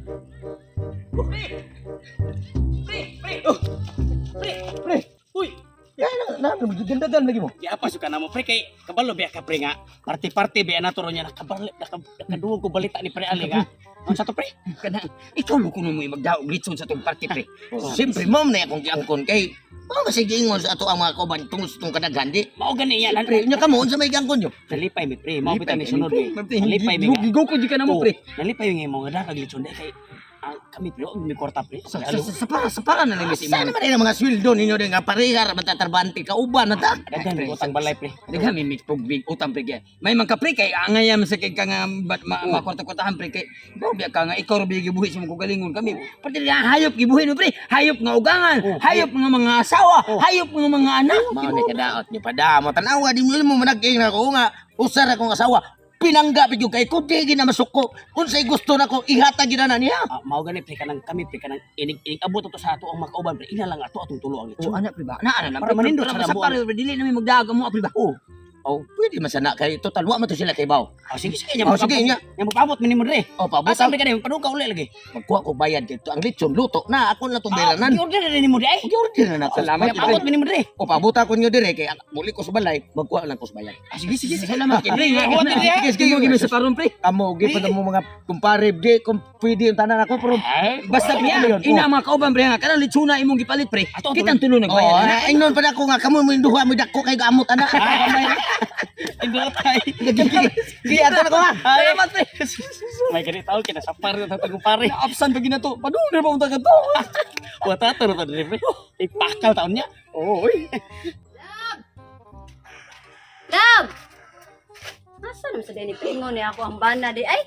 Pre! Pre! Pre! Oh, Pre! pre. Uy! Ganda-ganda lagi mo. Ya apa suka namo pre kay kabalo biya ka pre nga. Party-party biya na turo niya nakaduwag ko balita ni pre Ali nga. Ang sa to pre? Kana ikaw mo kuno mo magdaog litson sa tong party pre. Siyempre mom na akong giangkon kay mao masige ingon sa ato ang mga kauban tungod sa tong kadaghan di. Mao gani yan. Pre, nya kamo unsa may giangkon nyo? Nalipay mi pre, mao bitan ni sunod eh. Nalipay Nalipay mi. nga. Gigo ko di ka na mo, pre. Nalipay mi mo nga dagag lechon day kay kami pre og mi kwarta pre. Sa para na lang si Sana man ang mga sweldo ninyo din nga pareha ra matatrabante ka uban na ta. Daghan mi utang balay pre. Daghan mi mix big utang pre kay. May man ka pre kay angayam sa kay ka nga makwarta-kwartahan pre kay. Bawa ka nga ikaw ra bigi gibuhi sa mga galingon kami. Pati nga hayop gibuhi no pre. Hayop nga ugangan, hayop nga mga asawa, hayop nga mga anak. Mao ni kadaot ni padamo tanawa di mo managing na ko nga usar akong asawa. Pinanggapit yung kay kundi na masuko. Unsay gusto na ko ihatag gina na niya. Mao gani pre kanang kami pre kanang inig abot to sa ato ang makauban pre. Ina lang ato atong tulo ang lechon. Anak pre ba? Na lang Para manindot sa sa labuan. pare dili na mi magdaga mo pre ba? Oh, pwede masana kay total wa man to sila kay baw. Sige sige nya. Sige nya. Nya mapabot mi nimo dre. Oh, paabot Asa pre kanang paduka uli lagi. Magkuha ko bayad dito. Ang lechon luto na ako na tong bayranan. Order na nimo dre. Order na ako. Salamat abot mi nimo dre. O pabuta ko nyo dire kay muli ko sa balay, magkuha lang ko sa bayad. Sige sige sige. Salamat kay pre. Sige gimi sa karon pre. Amo gi pa mo mga kumpare di kung pwede yung tanan ako pero basta pre ina mga kauban pre nga kanang lechona imong gipalit pre. Kitang tulo nag bayad. Oh, ingnon pa ako nga kamo mo induha mo dako kay gamot ana. Indo tay. Sige ato na ko ha. Salamat pre. May gani tao kita sa pare ta pare. Absan pa gina to. Padung pa unta ka to. Wata taro ta dre pre. Ipakal taon niya. Oy. Lab! Asa naman sa dini pingon ni ako ang bana di ay?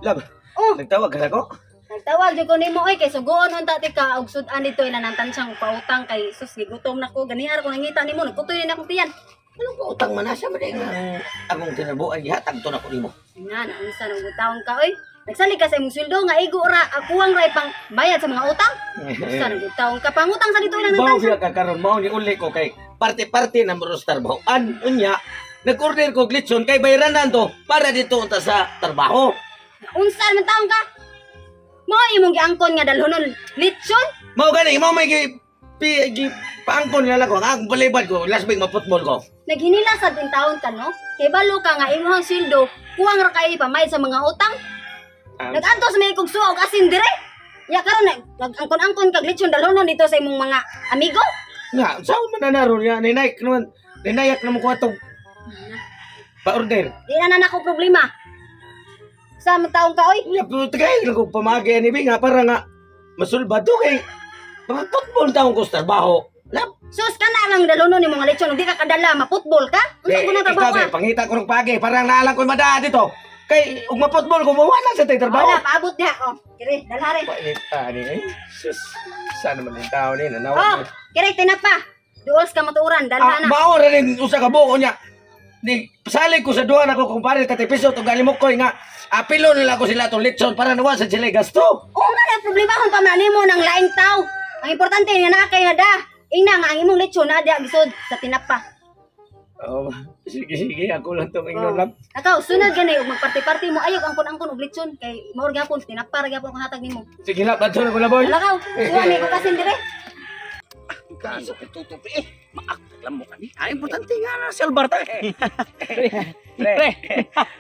Lab. Oh, Nagtawag ka ko? nagtawag jud ko nimo ay kay sugoon unta ti ka og sudan dito inanantan siyang pautang kay sus gigutom na ko ganihar ko nangita nimo nagkutoy na akong tiyan. Anong utang man na siya man akong tinabuan gihatag to na ko nimo. Nga na unsa nang gutawon ka oy? Nagsalig ka sa imong sweldo nga igo ra akuang ra pang bayad sa mga utang. Unsa nang gutawon ka pangutang sa dito inanantan Bawo siya. siya kakaroon mao ni uli ko kay parte-parte na mo trabaho. Unya nag-order ko glitson kay bayranan to para dito unta sa trabaho. Unsa man taon ka? Mo imong giangkon nga dalhonon litson? Mao gani mao may paangkon nila ko ang balibad ko last week ma-football ko. Naghinila sa din taon ka no? Kay balo ka nga imong sweldo kuwang ra kay pamayad sa mga utang. Nag-antos may kog suwa og asin dire. Ya karon nag-angkon-angkon kag lechon dalhonon dito sa imong mga amigo. Nga, saan man na naroon nga, ninayak naman ko itong pa-order. Di na nako problema. Sa mga taong ka oy. Nga, pero tagay lang ko pamagay ni nga, para nga, masulbad to kay, mga football taong ko sa trabaho. Lap, Sus ka na lang dalhonon ni mga lechon di ka kadala ma-football ka. Unsa ko na trabaho ka? pangita ko ng pagi, parang naalang ko yung madaan dito. Kay, ug ma-football ko, mawala sa tayo trabaho. Wala paabot diha oh. Kire dalhari. Pangita ni, ay, sus, saan naman yung tao ni, Oh, nanawag. kire tinapa. Duols ka matuuran dalha na. Mao ra rin usa ka buo niya. Ni pasalig ko sa duha na ko kumpare ka piso to galimok ko nga apilo nila ko sila tong litson para nawa sa sila gasto. Oo nga na problema kung pamani mo ng laing tao. Ang importante nga na kay hada. Ina nga ang imong lechon na diha gisod sa tinapa. Oh, sige ako lang tong ingnon lang. Akaw, sunod gani ug magparty-party mo ayog angkon-angkon og lechon kay mao gyapon tinapa ra gyapon ang hatag nimo. Sige na, badso na ko na boy. Wala kaw, kuha ni ko kasin dire. Kaso tutup Maakit lang mo kani. Ay importante nga na si Alberta. Pre.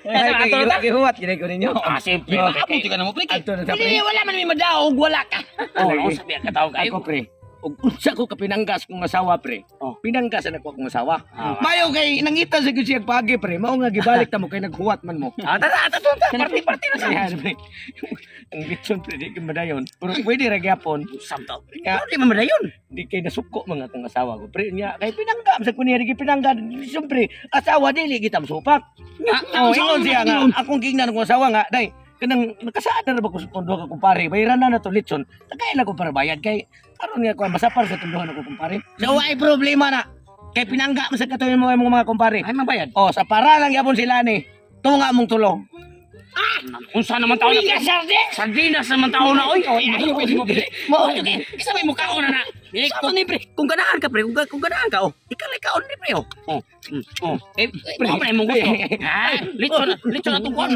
Ay, huwat gina ko ninyo. Siyempre. Abot ka na mo, pre. Ato na sa Hindi pre. wala man mi madaog wala ka. Oh, sabi ka tawag kayo. Ako pre. Ug unsa ko ka pinanggas kong asawa pre. Oh. Pinanggas na ko akong asawa. Ah. Mayo kay nangita sa siya pagi pre. Mao nga gibalik ta mo kay naghuwat man mo. Tara, party na sa. Ayan, pre. Ang bitson pre di ka madayon. Pero pwede ra gyapon. Samtaw. Nga, Hindi man madayon. di kay nasuko mga akong asawa ko. Pre niya kay pinanggam sa kuniri pinangga. Siyempre asawa dili kita masupak. Oh, ingon siya nga akong gingnan kong asawa nga dai kanang nakasaad na ba ko sa tondo ka kumpare. Bayaran na to litson. Tagay na ko para bayad kay aron nga ko masapar sa tunduhan ako kumpare. So ay problema na. Kay pinangga mo sa katuyon mo yung mga kumpare. Ay mabayad. Oh, sa para lang yapon sila ni. Tunga mong tulong. Unsa naman tao na? Sardinas naman tao na oy. Oy, ayo ko mo pre. Mo isa may mukha na na. Sa ni pre, kung ganahan ka pre, kung ganahan ka oh. Ikalay ka on ni pre oh. Oh. Eh, pre, mo gusto. Ah, litson na tungkol.